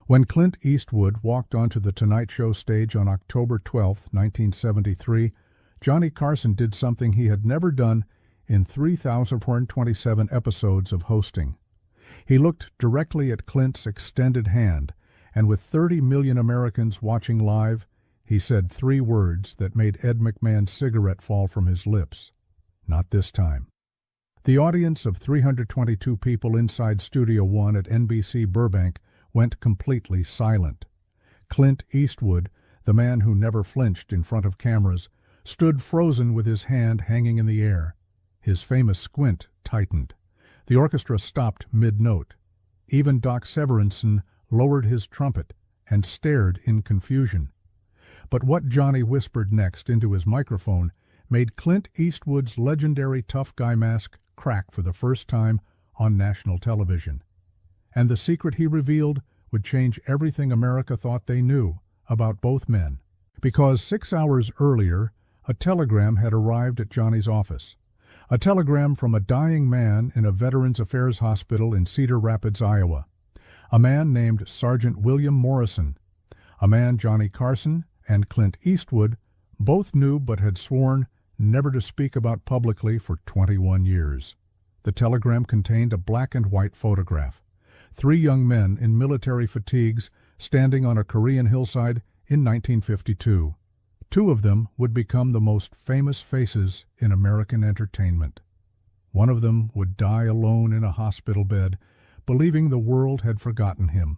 When Clint Eastwood walked onto the Tonight Show stage on October 12, 1973, Johnny Carson did something he had never done in 3,427 episodes of hosting. He looked directly at Clint's extended hand, and with 30 million Americans watching live, he said three words that made Ed McMahon's cigarette fall from his lips. Not this time. The audience of 322 people inside Studio One at NBC Burbank went completely silent. Clint Eastwood, the man who never flinched in front of cameras, stood frozen with his hand hanging in the air. His famous squint tightened. The orchestra stopped mid-note. Even Doc Severinsen lowered his trumpet and stared in confusion. But what Johnny whispered next into his microphone made Clint Eastwood's legendary tough guy mask crack for the first time on national television. And the secret he revealed would change everything America thought they knew about both men. Because 6 hours earlier, a telegram had arrived at Johnny's office. A telegram from a dying man in a Veterans Affairs hospital in Cedar Rapids, Iowa. A man named Sergeant William Morrison. A man Johnny Carson and Clint Eastwood both knew but had sworn never to speak about publicly for 21 years. The telegram contained a black and white photograph. 3 young men in military fatigues standing on a Korean hillside in 1952. 2 of them would become the most famous faces in American entertainment. One of them would die alone in a hospital bed, believing the world had forgotten him.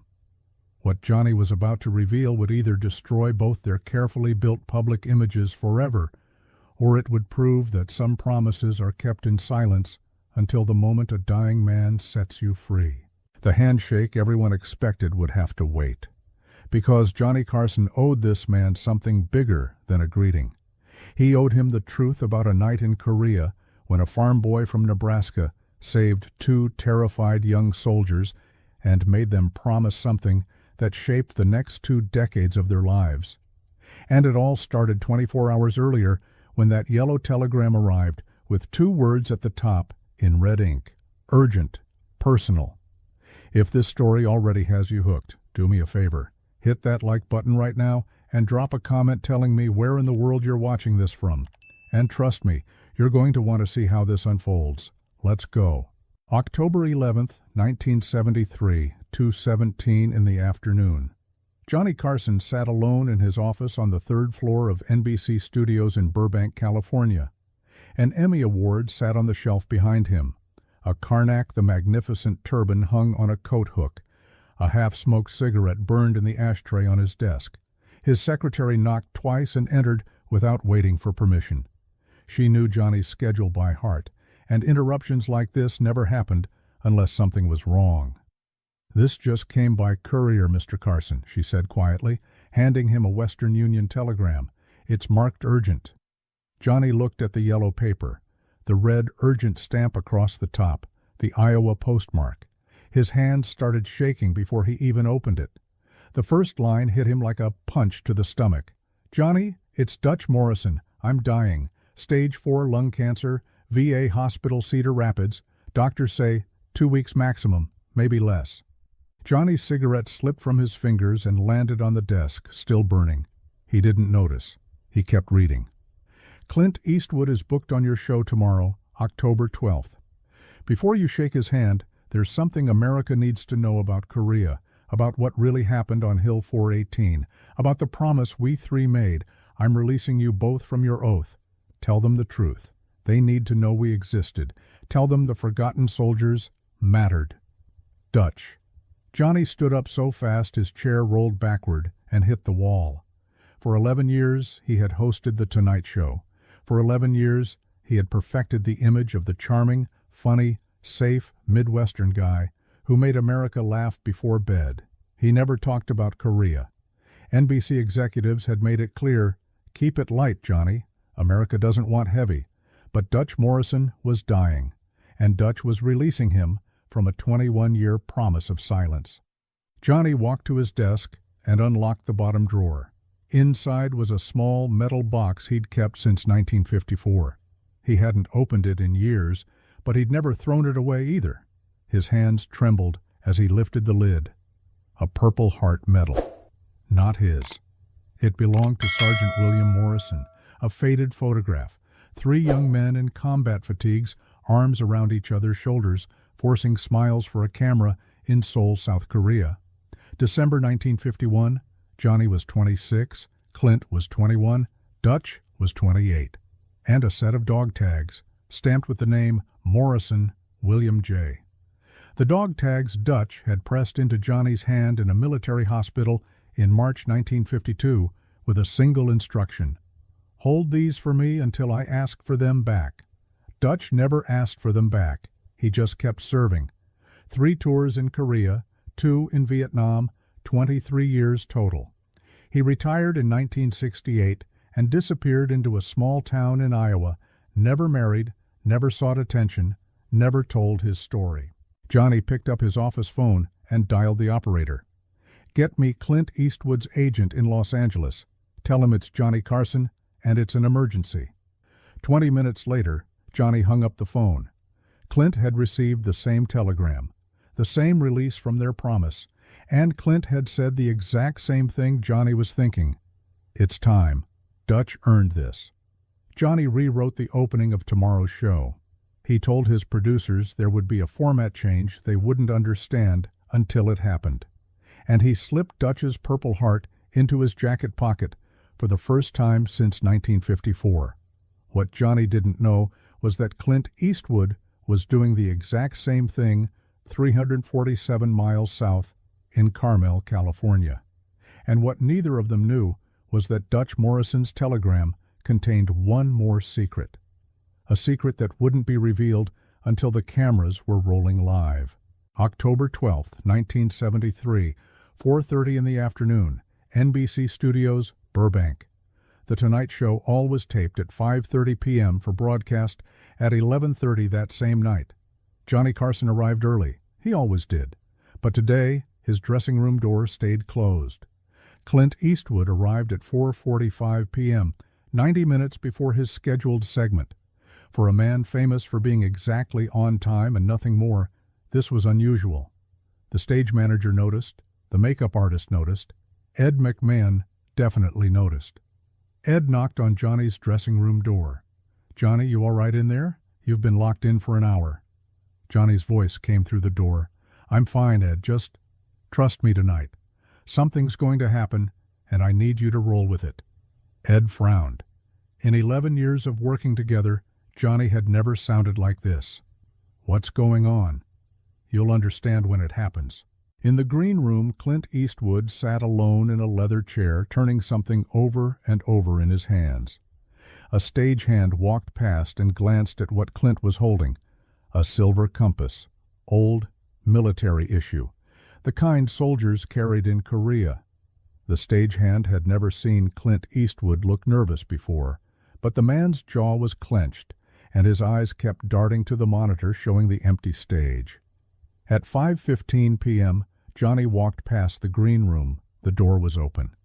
What Johnny was about to reveal would either destroy both their carefully built public images forever, or it would prove that some promises are kept in silence until the moment a dying man sets you free. The handshake everyone expected would have to wait, because Johnny Carson owed this man something bigger than a greeting. He owed him the truth about a night in Korea when a farm boy from Nebraska saved 2 terrified young soldiers and made them promise something that shaped the next 2 decades of their lives. And it all started 24 hours earlier when that yellow telegram arrived with 2 words at the top in red ink: urgent, personal. If this story already has you hooked, do me a favor. Hit that like button right now and drop a comment telling me where in the world you're watching this from. And trust me, you're going to want to see how this unfolds. Let's go. October 11th, 1973, 2:17 in the afternoon. Johnny Carson sat alone in his office on the 3rd floor of NBC Studios in Burbank, California. An Emmy Award sat on the shelf behind him. A Karnak the Magnificent turban hung on a coat hook. A half-smoked cigarette burned in the ashtray on his desk. His secretary knocked twice and entered without waiting for permission. She knew Johnny's schedule by heart, and interruptions like this never happened unless something was wrong. "This just came by courier, Mr. Carson," she said quietly, handing him a Western Union telegram. "It's marked urgent." Johnny looked at the yellow paper, the red urgent stamp across the top, the Iowa postmark. His hand started shaking before he even opened it. The first line hit him like a punch to the stomach. "Johnny, it's Dutch Morrison. I'm dying. Stage 4 lung cancer, VA Hospital, Cedar Rapids. Doctors say 2 weeks maximum, maybe less." Johnny's cigarette slipped from his fingers and landed on the desk, still burning. He didn't notice. He kept reading. "Clint Eastwood is booked on your show tomorrow, October 12th. Before you shake his hand, there's something America needs to know about Korea, about what really happened on Hill 418, about the promise we 3 made. I'm releasing you both from your oath. Tell them the truth. They need to know we existed. Tell them the forgotten soldiers mattered. Dutch." Johnny stood up so fast his chair rolled backward and hit the wall. For 11 years he had hosted The Tonight Show. For 11 years he had perfected the image of the charming, funny, safe Midwestern guy who made America laugh before bed. He never talked about Korea. NBC executives had made it clear, "Keep it light, Johnny. America doesn't want heavy." But Dutch Morrison was dying, and Dutch was releasing him from a 21-year promise of silence. Johnny walked to his desk and unlocked the bottom drawer. Inside was a small metal box he'd kept since 1954. He hadn't opened it in years, but he'd never thrown it away either. His hands trembled as he lifted the lid. A Purple Heart medal. Not his. It belonged to Sergeant William Morrison, a faded photograph. 3 young men in combat fatigues, arms around each other's shoulders, forcing smiles for a camera in Seoul, South Korea. December 1951, Johnny was 26, Clint was 21, Dutch was 28. And a set of dog tags, stamped with the name Morrison, William J. The dog tags Dutch had pressed into Johnny's hand in a military hospital in March 1952 with a single instruction: "Hold these for me until I ask for them back." Dutch never asked for them back. He just kept serving. 3 tours in Korea, 2 in Vietnam, 23 years total. He retired in 1968 and disappeared into a small town in Iowa, never married, never sought attention, never told his story. Johnny picked up his office phone and dialed the operator. "Get me Clint Eastwood's agent in Los Angeles. Tell him it's Johnny Carson and it's an emergency." 20 minutes later, Johnny hung up the phone. Clint had received the same telegram, the same release from their promise, and Clint had said the exact same thing Johnny was thinking. It's time. Dutch earned this. Johnny rewrote the opening of tomorrow's show. He told his producers there would be a format change they wouldn't understand until it happened. And he slipped Dutch's Purple Heart into his jacket pocket for the first time since 1954. What Johnny didn't know was that Clint Eastwood was doing the exact same thing 347 miles south in Carmel, California. And what neither of them knew was that Dutch Morrison's telegram contained one more secret. A secret that wouldn't be revealed until the cameras were rolling live. October 12th, 1973, 4:30 in the afternoon, NBC Studios, Burbank. The Tonight Show all was taped at 5:30 p.m. for broadcast at 11:30 that same night. Johnny Carson arrived early. He always did. But today, his dressing room door stayed closed. Clint Eastwood arrived at 4:45 p.m., 90 minutes before his scheduled segment. For a man famous for being exactly on time and nothing more, this was unusual. The stage manager noticed. The makeup artist noticed. Ed McMahon definitely noticed. Ed knocked on Johnny's dressing room door. "Johnny, you all right in there? You've been locked in for an hour." Johnny's voice came through the door. "I'm fine, Ed. Just trust me tonight. Something's going to happen, and I need you to roll with it." Ed frowned. In 11 years of working together, Johnny had never sounded like this. "What's going on?" "You'll understand when it happens." In the green room, Clint Eastwood sat alone in a leather chair, turning something over and over in his hands. A stagehand walked past and glanced at what Clint was holding. A silver compass. Old, military issue. The kind soldiers carried in Korea. The stagehand had never seen Clint Eastwood look nervous before, but the man's jaw was clenched, and his eyes kept darting to the monitor showing the empty stage. At 5:15 p.m., Johnny walked past the green room. The door was open.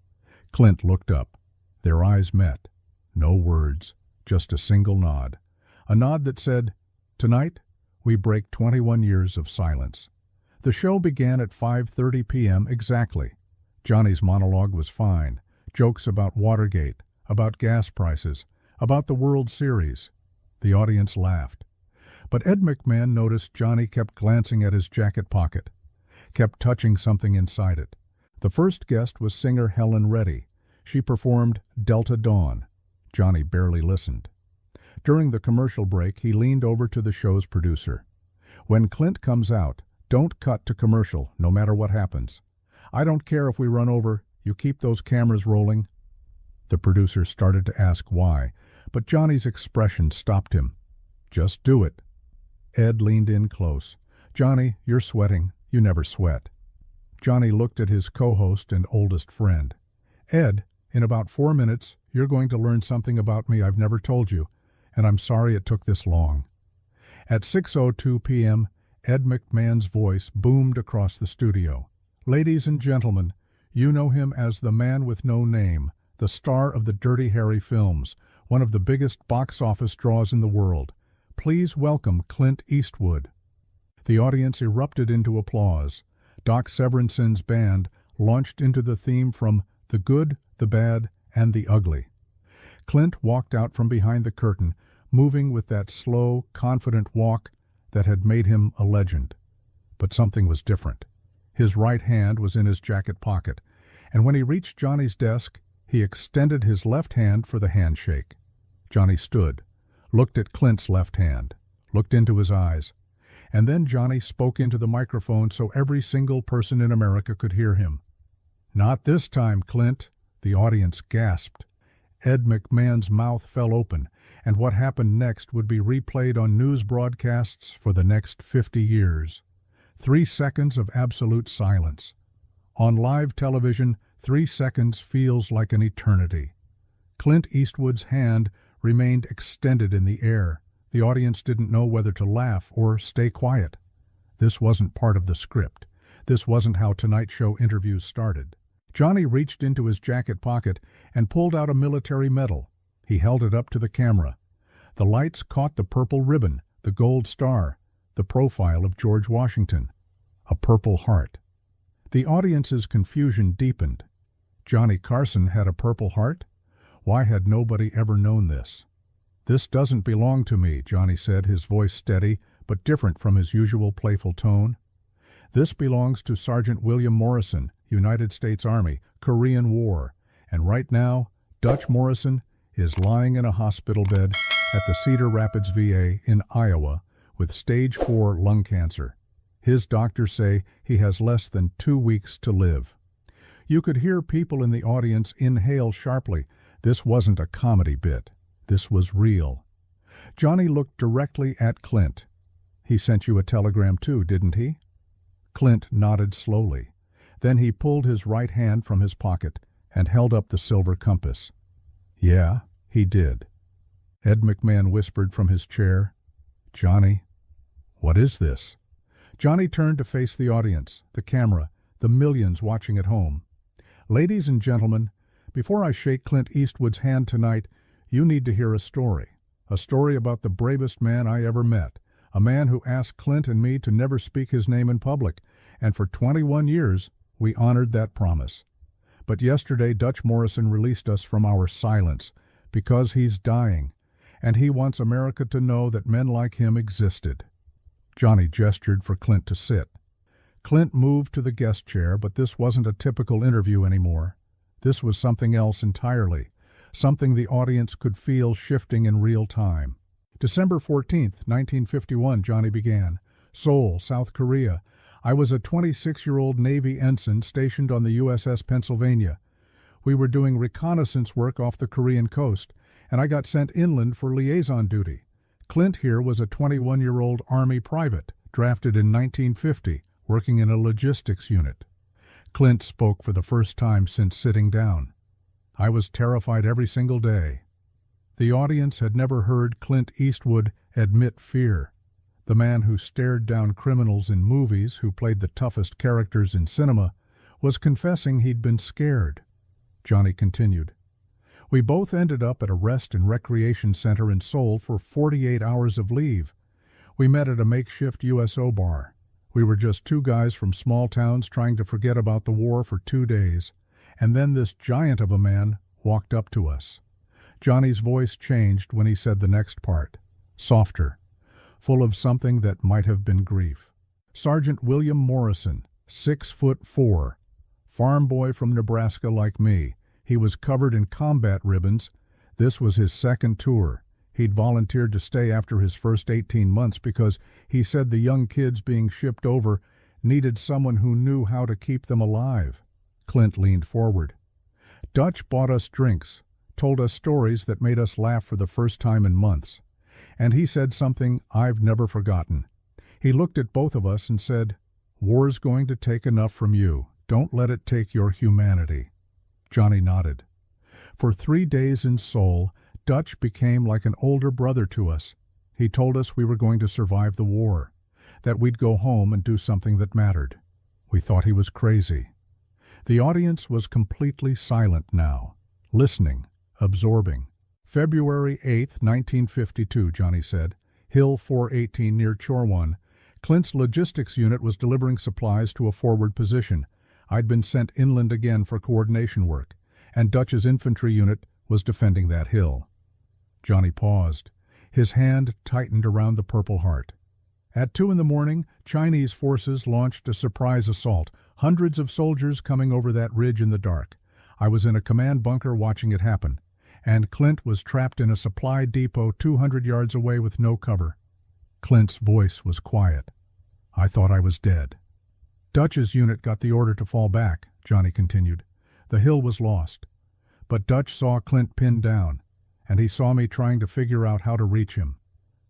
Clint looked up. Their eyes met. No words, just a single nod. A nod that said, "Tonight, we break 21 years of silence." The show began at 5:30 p.m. exactly. Johnny's monologue was fine. Jokes about Watergate, about gas prices, about the World Series. The audience laughed. But Ed McMahon noticed Johnny kept glancing at his jacket pocket, kept touching something inside it. The first guest was singer Helen Reddy. She performed Delta Dawn. Johnny barely listened. During the commercial break, he leaned over to the show's producer. "When Clint comes out, don't cut to commercial, no matter what happens. I don't care if we run over, you keep those cameras rolling." The producer started to ask why, but Johnny's expression stopped him. "Just do it." Ed leaned in close. "Johnny, you're sweating. You never sweat." Johnny looked at his co-host and oldest friend. "Ed, in about 4 minutes, you're going to learn something about me I've never told you, and I'm sorry it took this long." At 6:02 p.m., Ed McMahon's voice boomed across the studio. "Ladies and gentlemen, you know him as the man with no name, the star of the Dirty Harry films, one of the biggest box office draws in the world. Please welcome Clint Eastwood." The audience erupted into applause. Doc Severinsen's band launched into the theme from The Good, the Bad, and the Ugly. Clint walked out from behind the curtain, moving with that slow, confident walk that had made him a legend. But something was different. His right hand was in his jacket pocket, and when he reached Johnny's desk, he extended his left hand for the handshake. Johnny stood, looked at Clint's left hand, looked into his eyes, and then Johnny spoke into the microphone so every single person in America could hear him. "Not this time, Clint," the audience gasped. Ed McMahon's mouth fell open, and what happened next would be replayed on news broadcasts for the next 50 years. 3 seconds of absolute silence. On live television, 3 seconds feels like an eternity. Clint Eastwood's hand remained extended in the air. The audience didn't know whether to laugh or stay quiet. This wasn't part of the script. This wasn't how Tonight Show interviews started. Johnny reached into his jacket pocket and pulled out a military medal. He held it up to the camera. The lights caught the purple ribbon, the gold star, the profile of George Washington. A Purple Heart. The audience's confusion deepened. Johnny Carson had a Purple Heart? Why had nobody ever known this? "This doesn't belong to me," Johnny said, his voice steady, but different from his usual playful tone. "This belongs to Sergeant William Morrison, United States Army, Korean War, and right now, Dutch Morrison is lying in a hospital bed at the Cedar Rapids VA in Iowa with stage 4 lung cancer. His doctors say he has less than 2 weeks to live." You could hear people in the audience inhale sharply. This wasn't a comedy bit. This was real. Johnny looked directly at Clint. "He sent you a telegram too, didn't he?" Clint nodded slowly. Then he pulled his right hand from his pocket and held up the silver compass. "Yeah, he did." Ed McMahon whispered from his chair, "Johnny, what is this?" Johnny turned to face the audience, the camera, the millions watching at home. "Ladies and gentlemen, before I shake Clint Eastwood's hand tonight, you need to hear a story about the bravest man I ever met, a man who asked Clint and me to never speak his name in public, and for 21 years we honored that promise. But yesterday Dutch Morrison released us from our silence because he's dying, and he wants America to know that men like him existed." Johnny gestured for Clint to sit. Clint moved to the guest chair, but this wasn't a typical interview anymore. This was something else entirely, something the audience could feel shifting in real time. "December 14th, 1951, Johnny began. Seoul, South Korea. I was a 26-year-old Navy ensign stationed on the USS Pennsylvania. We were doing reconnaissance work off the Korean coast, and I got sent inland for liaison duty. Clint here was a 21-year-old Army private, drafted in 1950, working in a logistics unit." Clint spoke for the first time since sitting down. "I was terrified every single day." The audience had never heard Clint Eastwood admit fear. The man who stared down criminals in movies, who played the toughest characters in cinema, was confessing he'd been scared. Johnny continued. "We both ended up at a rest and recreation center in Seoul for 48 hours of leave. We met at a makeshift USO bar. We were just 2 guys from small towns trying to forget about the war for 2 days. And then this giant of a man walked up to us." Johnny's voice changed when he said the next part, softer, full of something that might have been grief. "Sergeant William Morrison, 6'4", farm boy from Nebraska like me. He was covered in combat ribbons. This was his second tour. He'd volunteered to stay after his first 18 months because he said the young kids being shipped over needed someone who knew how to keep them alive." Clint leaned forward. "Dutch bought us drinks, told us stories that made us laugh for the first time in months. And he said something I've never forgotten. He looked at both of us and said, 'War's going to take enough from you. Don't let it take your humanity.'" Johnny nodded. "For 3 days in Seoul, Dutch became like an older brother to us. He told us we were going to survive the war, that we'd go home and do something that mattered. We thought he was crazy." The audience was completely silent now, listening, absorbing. "February 8th, 1952, Johnny said. Hill 418 near Chorwan. Clint's logistics unit was delivering supplies to a forward position. I'd been sent inland again for coordination work, and Dutch's infantry unit was defending that hill. Johnny paused. His hand tightened around the Purple Heart. At 2 in the morning, Chinese forces launched a surprise assault, hundreds of soldiers coming over that ridge in the dark. I was in a command bunker watching it happen, and Clint was trapped in a supply depot 200 yards away with no cover. Clint's voice was quiet. I thought I was dead. Dutch's unit got the order to fall back, Johnny continued. The hill was lost. But Dutch saw Clint pinned down, and he saw me trying to figure out how to reach him.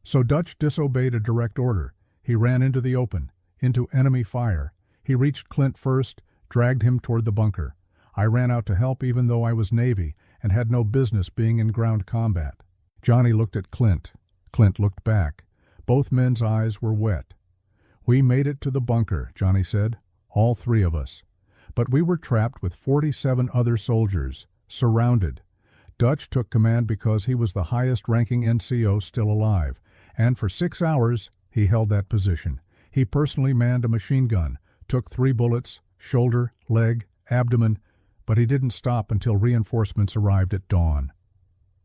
So Dutch disobeyed a direct order. He ran into the open, into enemy fire. He reached Clint first, dragged him toward the bunker. I ran out to help even though I was Navy and had no business being in ground combat. Johnny looked at Clint. Clint looked back. Both men's eyes were wet. We made it to the bunker, Johnny said, all 3 of us. But we were trapped with 47 other soldiers, surrounded. Dutch took command because he was the highest-ranking NCO still alive, and for 6 hours he held that position. He personally manned a machine gun, took 3 bullets, shoulder, leg, abdomen, but he didn't stop until reinforcements arrived at dawn.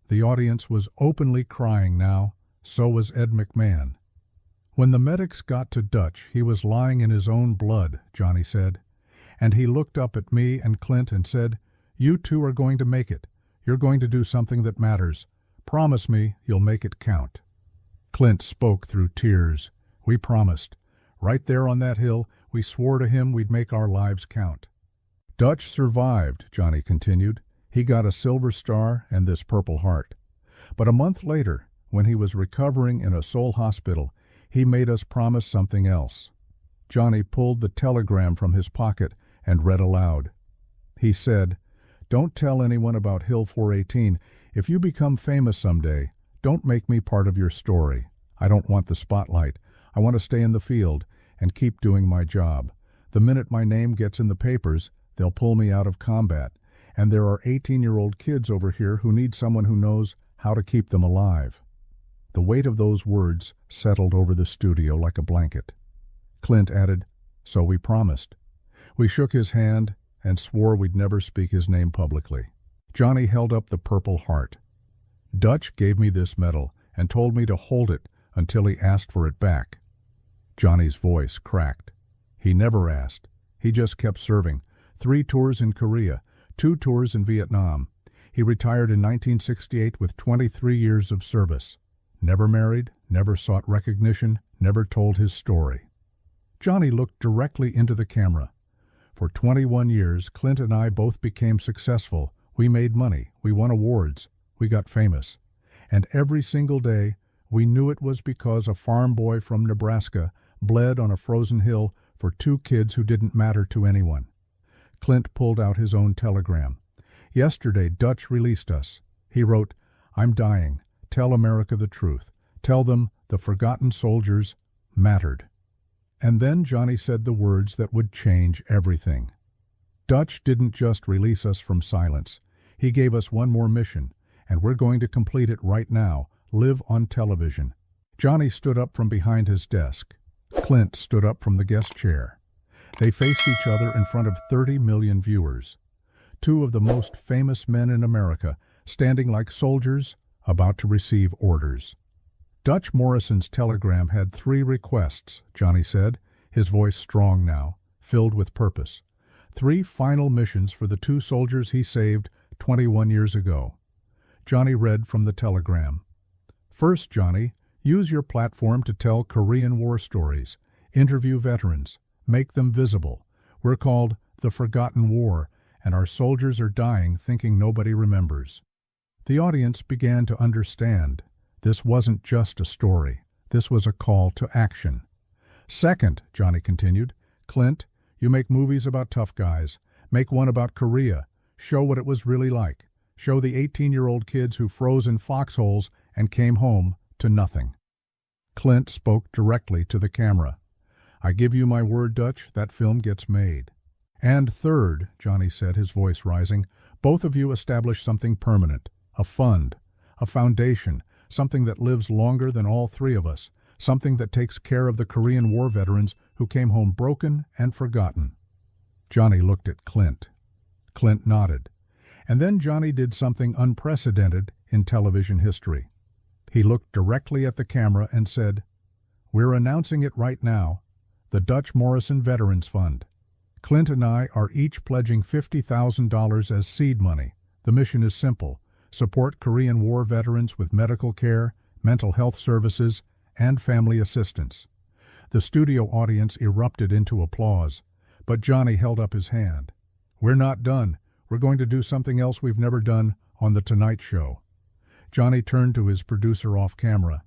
The audience was openly crying now. So was Ed McMahon. When the medics got to Dutch, he was lying in his own blood, Johnny said. And he looked up at me and Clint and said, "You 2 are going to make it. You're going to do something that matters. Promise me you'll make it count." Clint spoke through tears. We promised. Right there on that hill, we swore to him we'd make our lives count. Dutch survived, Johnny continued. He got a Silver Star and this Purple Heart. But a month later, when he was recovering in a Seoul hospital, he made us promise something else. Johnny pulled the telegram from his pocket and read aloud. He said, "Don't tell anyone about Hill 418. If you become famous someday, don't make me part of your story. I don't want the spotlight. I want to stay in the field and keep doing my job. The minute my name gets in the papers, they'll pull me out of combat. And there are 18-year-old kids over here who need someone who knows how to keep them alive." The weight of those words settled over the studio like a blanket. Clint added, "So we promised." We shook his hand and swore we'd never speak his name publicly. Johnny held up the Purple Heart. "Dutch gave me this medal and told me to hold it until he asked for it back." Johnny's voice cracked. He never asked. He just kept serving. 3 tours in Korea, 2 tours in Vietnam. He retired in 1968 with 23 years of service. Never married, never sought recognition, never told his story. Johnny looked directly into the camera. For 21 years, Clint and I both became successful. We made money, we won awards, we got famous. And every single day, we knew it was because a farm boy from Nebraska bled on a frozen hill for 2 kids who didn't matter to anyone. Clint pulled out his own telegram. Yesterday, Dutch released us. He wrote, "I'm dying. Tell America the truth. Tell them the forgotten soldiers mattered." And then Johnny said the words that would change everything. Dutch didn't just release us from silence. He gave us one more mission, and we're going to complete it right now, live on television. Johnny stood up from behind his desk. Clint stood up from the guest chair. They faced each other in front of 30 million viewers. 2 of the most famous men in America, standing like soldiers, about to receive orders. Dutch Morrison's telegram had 3 requests, Johnny said, his voice strong now, filled with purpose. 3 final missions for the 2 soldiers he saved 21 years ago. Johnny read from the telegram. "First, Johnny, use your platform to tell Korean War stories, interview veterans, make them visible. We're called The Forgotten War, and our soldiers are dying thinking nobody remembers." The audience began to understand. This wasn't just a story. This was a call to action. "Second," Johnny continued, "Clint, you make movies about tough guys. Make one about Korea. Show what it was really like. Show the 18-year-old kids who froze in foxholes and came home to nothing." Clint spoke directly to the camera. "I give you my word, Dutch, that film gets made." "And third," Johnny said, his voice rising, "both of you establish something permanent. A fund, a foundation, something that lives longer than all 3 of us, something that takes care of the Korean War veterans who came home broken and forgotten. Johnny looked at Clint. Clint nodded. And then Johnny did something unprecedented in television history. He looked directly at the camera and said, "We're announcing it right now, the Dutch Morrison Veterans Fund. Clint and I are each pledging $50,000 as seed money. The mission is simple: support Korean War veterans with medical care, mental health services, and family assistance." The studio audience erupted into applause, but Johnny held up his hand. "We're not done. We're going to do something else we've never done on The Tonight Show." Johnny turned to his producer off camera.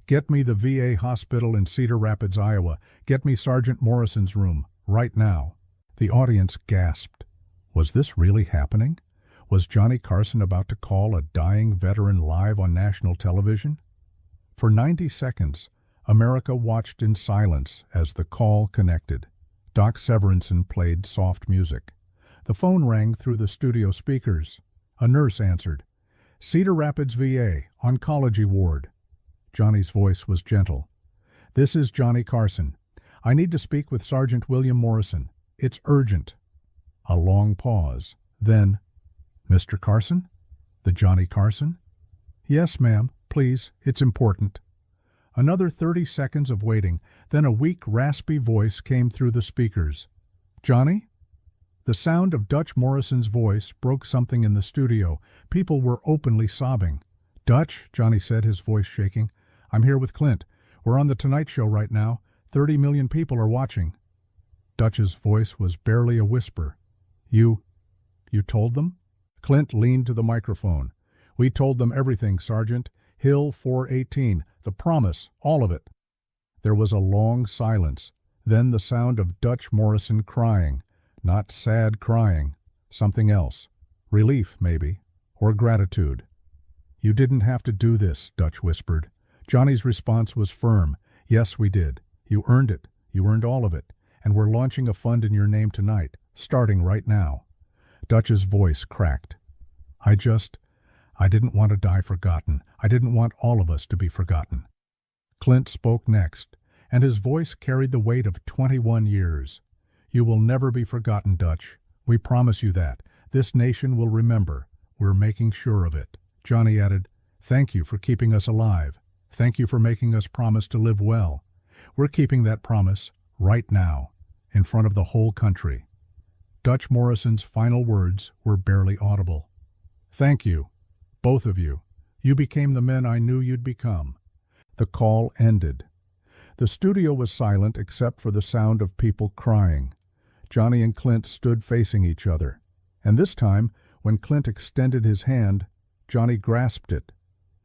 "Get me the VA hospital in Cedar Rapids, Iowa. Get me Sergeant Morrison's room, right now." The audience gasped. Was this really happening? Was Johnny Carson about to call a dying veteran live on national television? For 90 seconds, America watched in silence as the call connected. Doc Severinsen played soft music. The phone rang through the studio speakers. A nurse answered. "Cedar Rapids VA, Oncology Ward." Johnny's voice was gentle. "This is Johnny Carson. I need to speak with Sergeant William Morrison. It's urgent." A long pause. Then, "Mr. Carson? The Johnny Carson?" "Yes, ma'am. Please, it's important." Another 30 seconds of waiting, then a weak, raspy voice came through the speakers. "Johnny?" The sound of Dutch Morrison's voice broke something in the studio. People were openly sobbing. "Dutch," Johnny said, his voice shaking. "I'm here with Clint. We're on The Tonight Show right now. 30 million people are watching." Dutch's voice was barely a whisper. You told them?" Clint leaned to the microphone. "We told them everything, Sergeant. Hill 418, the promise, all of it." There was a long silence, then the sound of Dutch Morrison crying. Not sad crying, something else. Relief, maybe, or gratitude. "You didn't have to do this," Dutch whispered. Johnny's response was firm. "Yes, we did. You earned it. You earned all of it. And we're launching a fund in your name tonight, starting right now." Dutch's voice cracked. I didn't want to die forgotten. I didn't want all of us to be forgotten." Clint spoke next, and his voice carried the weight of 21 years. "You will never be forgotten, Dutch. We promise you that. This nation will remember. We're making sure of it." Johnny added, "Thank you for keeping us alive. Thank you for making us promise to live well. We're keeping that promise right now, in front of the whole country." Dutch Morrison's final words were barely audible. "Thank you, both of you. You became the men I knew you'd become." The call ended. The studio was silent except for the sound of people crying. Johnny and Clint stood facing each other. And this time, when Clint extended his hand, Johnny grasped it.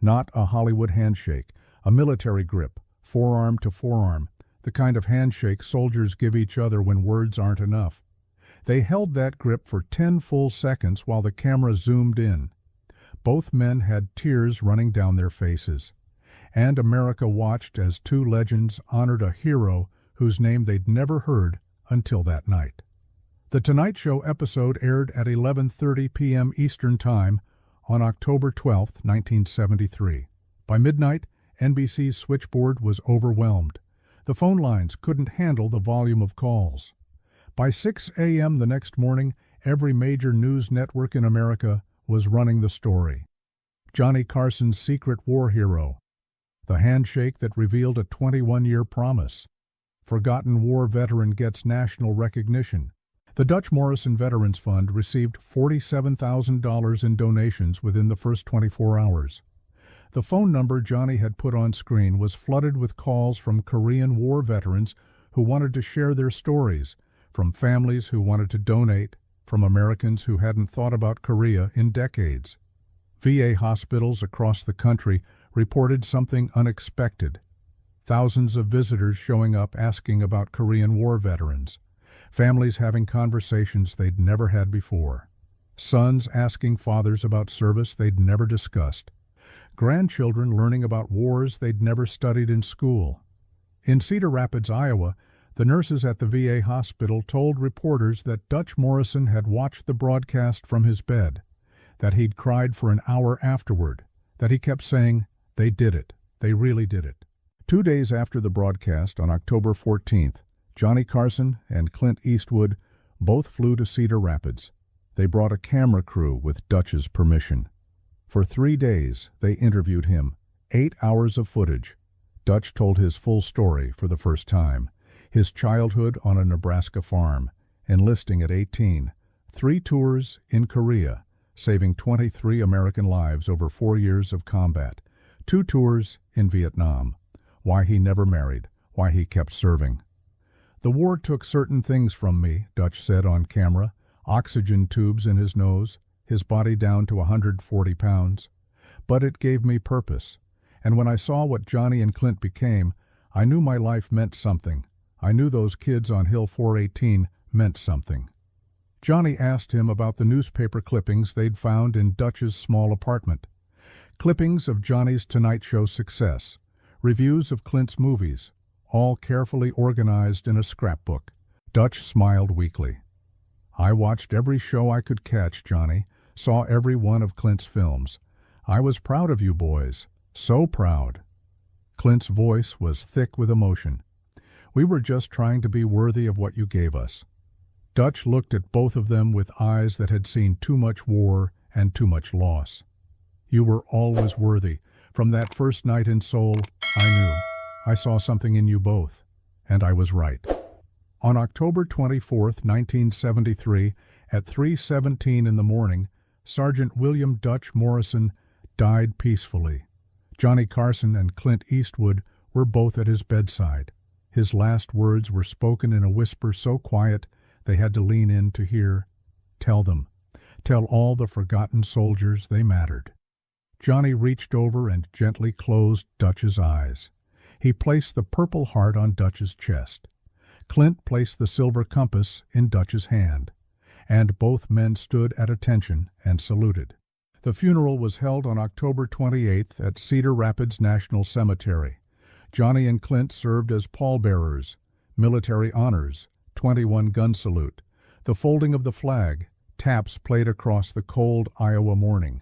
Not a Hollywood handshake, a military grip, forearm to forearm, the kind of handshake soldiers give each other when words aren't enough. They held that grip for 10 full seconds while the camera zoomed in. Both men had tears running down their faces. And America watched as two legends honored a hero whose name they'd never heard until that night. The Tonight Show episode aired at 11:30 p.m. Eastern Time on October 12, 1973. By midnight, NBC's switchboard was overwhelmed. The phone lines couldn't handle the volume of calls. By 6 a.m. the next morning, every major news network in America was running the story. Johnny Carson's secret war hero. The handshake that revealed a 21-year promise. Forgotten war veteran gets national recognition. The Dutch Morrison Veterans Fund received $47,000 in donations within the first 24 hours. The phone number Johnny had put on screen was flooded with calls from Korean War veterans who wanted to share their stories, from families who wanted to donate, from Americans who hadn't thought about Korea in decades. VA hospitals across the country reported something unexpected. Thousands of visitors showing up asking about Korean War veterans. Families having conversations they'd never had before. Sons asking fathers about service they'd never discussed. Grandchildren learning about wars they'd never studied in school. In Cedar Rapids, Iowa, the nurses at the VA hospital told reporters that Dutch Morrison had watched the broadcast from his bed, that he'd cried for an hour afterward, that he kept saying, "They did it. They really did it." 2 days after the broadcast, on October 14th, Johnny Carson and Clint Eastwood both flew to Cedar Rapids. They brought a camera crew with Dutch's permission. For 3 days, they interviewed him. 8 hours of footage. Dutch told his full story for the first time. His childhood on a Nebraska farm, enlisting at 18, 3 tours in Korea, saving 23 American lives over 4 years of combat, 2 tours in Vietnam, why he never married, why he kept serving. "The war took certain things from me," Dutch said on camera, oxygen tubes in his nose, his body down to 140 pounds. "But it gave me purpose. And when I saw what Johnny and Clint became, I knew my life meant something. I knew those kids on Hill 418 meant something." Johnny asked him about the newspaper clippings they'd found in Dutch's small apartment. Clippings of Johnny's Tonight Show success, reviews of Clint's movies, all carefully organized in a scrapbook. Dutch smiled weakly. "I watched every show I could catch, Johnny, saw every one of Clint's films. I was proud of you boys, so proud." Clint's voice was thick with emotion. "We were just trying to be worthy of what you gave us." Dutch looked at both of them with eyes that had seen too much war and too much loss. "You were always worthy. From that first night in Seoul, I knew. I saw something in you both, and I was right." On October 24th, 1973, at 3:17 in the morning, Sergeant William Dutch Morrison died peacefully. Johnny Carson and Clint Eastwood were both at his bedside. His last words were spoken in a whisper so quiet they had to lean in to hear. "Tell them. Tell all the forgotten soldiers they mattered." Johnny reached over and gently closed Dutch's eyes. He placed the Purple Heart on Dutch's chest. Clint placed the silver compass in Dutch's hand, and both men stood at attention and saluted. The funeral was held on October 28th at Cedar Rapids National Cemetery. Johnny and Clint served as pallbearers, military honors, 21 gun salute, the folding of the flag, taps played across the cold Iowa morning.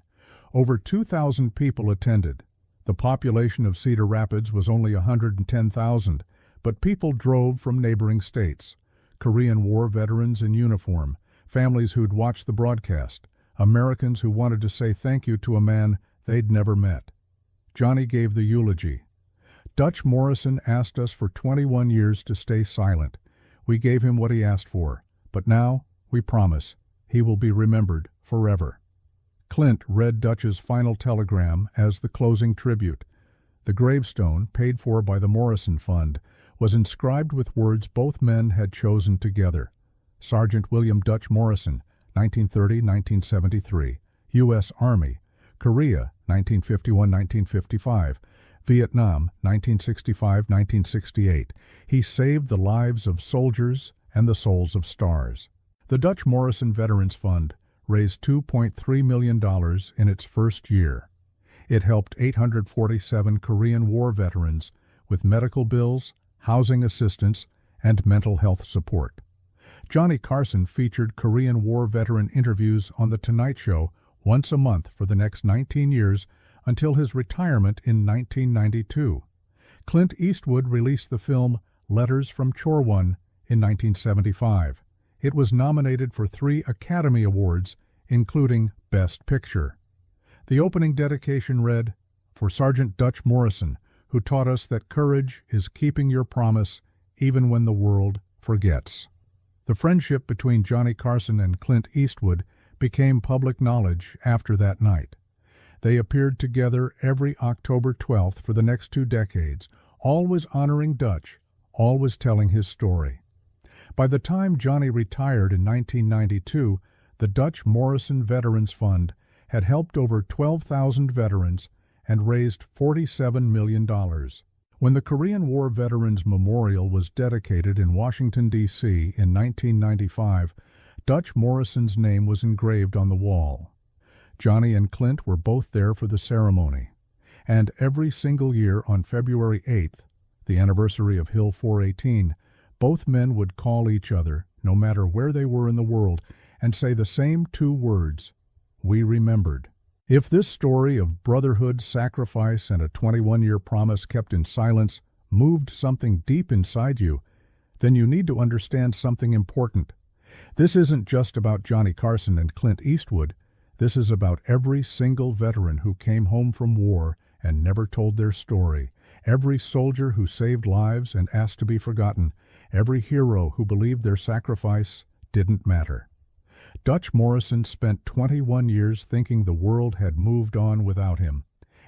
Over 2,000 people attended. The population of Cedar Rapids was only 110,000, but people drove from neighboring states. Korean War veterans in uniform, families who'd watched the broadcast, Americans who wanted to say thank you to a man they'd never met. Johnny gave the eulogy. "Dutch Morrison asked us for 21 years to stay silent. We gave him what he asked for, but now, we promise, he will be remembered forever." Clint read Dutch's final telegram as the closing tribute. The gravestone, paid for by the Morrison Fund, was inscribed with words both men had chosen together. Sergeant William Dutch Morrison, 1930-1973, U.S. Army, Korea, 1951-1955, Vietnam, 1965-1968. He saved the lives of soldiers and the souls of stars. The Dutch Morrison Veterans Fund raised $2.3 million in its first year. It helped 847 Korean War veterans with medical bills, housing assistance, and mental health support. Johnny Carson featured Korean War veteran interviews on The Tonight Show once a month for the next 19 years until his retirement in 1992. Clint Eastwood released the film Letters from Chorwon in 1975. It was nominated for 3 Academy Awards, including Best Picture. The opening dedication read, "For Sergeant Dutch Morrison, who taught us that courage is keeping your promise even when the world forgets." The friendship between Johnny Carson and Clint Eastwood became public knowledge after that night. They appeared together every October 12th for the next 2 decades, always honoring Dutch, always telling his story. By the time Johnny retired in 1992, the Dutch Morrison Veterans Fund had helped over 12,000 veterans and raised $47 million. When the Korean War Veterans Memorial was dedicated in Washington, D.C. in 1995, Dutch Morrison's name was engraved on the wall. Johnny and Clint were both there for the ceremony. And every single year on February 8th, the anniversary of Hill 418, both men would call each other, no matter where they were in the world, and say the same 2 words, "We remembered." If this story of brotherhood, sacrifice, and a 21-year promise kept in silence moved something deep inside you, then you need to understand something important. This isn't just about Johnny Carson and Clint Eastwood. This is about every single veteran who came home from war and never told their story, every soldier who saved lives and asked to be forgotten, every hero who believed their sacrifice didn't matter. Dutch Morrison spent 21 years thinking the world had moved on without him,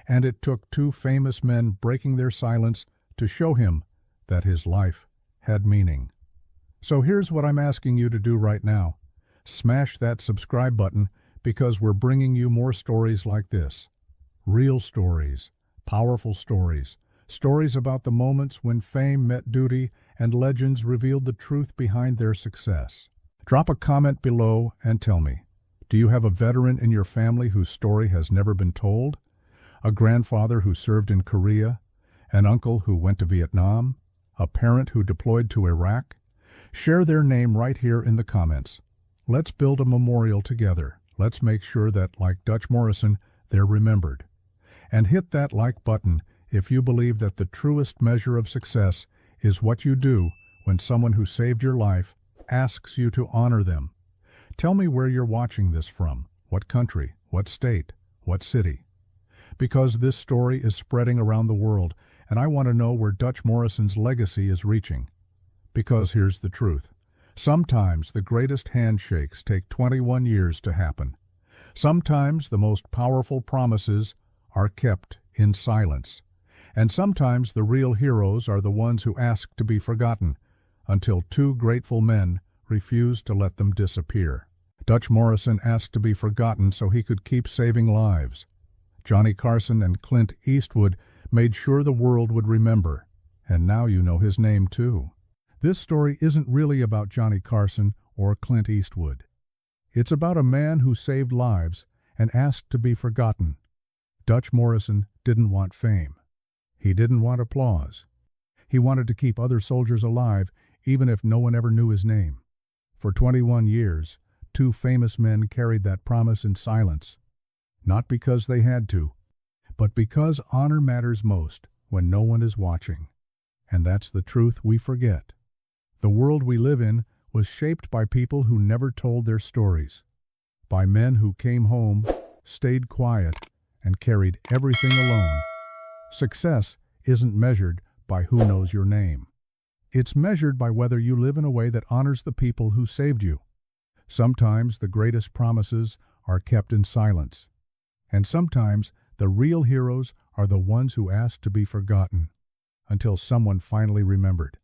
and it took two famous men breaking their silence to show him that his life had meaning. So here's what I'm asking you to do right now. Smash that subscribe button, because we're bringing you more stories like this. Real stories, powerful stories, stories about the moments when fame met duty and legends revealed the truth behind their success. Drop a comment below and tell me, do you have a veteran in your family whose story has never been told? A grandfather who served in Korea? An uncle who went to Vietnam? A parent who deployed to Iraq? Share their name right here in the comments. Let's build a memorial together. Let's make sure that, like Dutch Morrison, they're remembered. And hit that like button if you believe that the truest measure of success is what you do when someone who saved your life asks you to honor them. Tell me where you're watching this from, what country, what state, what city. Because this story is spreading around the world, and I want to know where Dutch Morrison's legacy is reaching. Because here's the truth. Sometimes the greatest handshakes take 21 years to happen. Sometimes the most powerful promises are kept in silence. And sometimes the real heroes are the ones who ask to be forgotten, until two grateful men refuse to let them disappear. Dutch Morrison asked to be forgotten so he could keep saving lives. Johnny Carson and Clint Eastwood made sure the world would remember, and now you know his name too. This story isn't really about Johnny Carson or Clint Eastwood. It's about a man who saved lives and asked to be forgotten. Dutch Morrison didn't want fame. He didn't want applause. He wanted to keep other soldiers alive, even if no one ever knew his name. For 21 years, two famous men carried that promise in silence. Not because they had to, but because honor matters most when no one is watching. And that's the truth we forget. The world we live in was shaped by people who never told their stories, by men who came home, stayed quiet, and carried everything alone. Success isn't measured by who knows your name. It's measured by whether you live in a way that honors the people who saved you. Sometimes the greatest promises are kept in silence, and sometimes the real heroes are the ones who ask to be forgotten until someone finally remembered.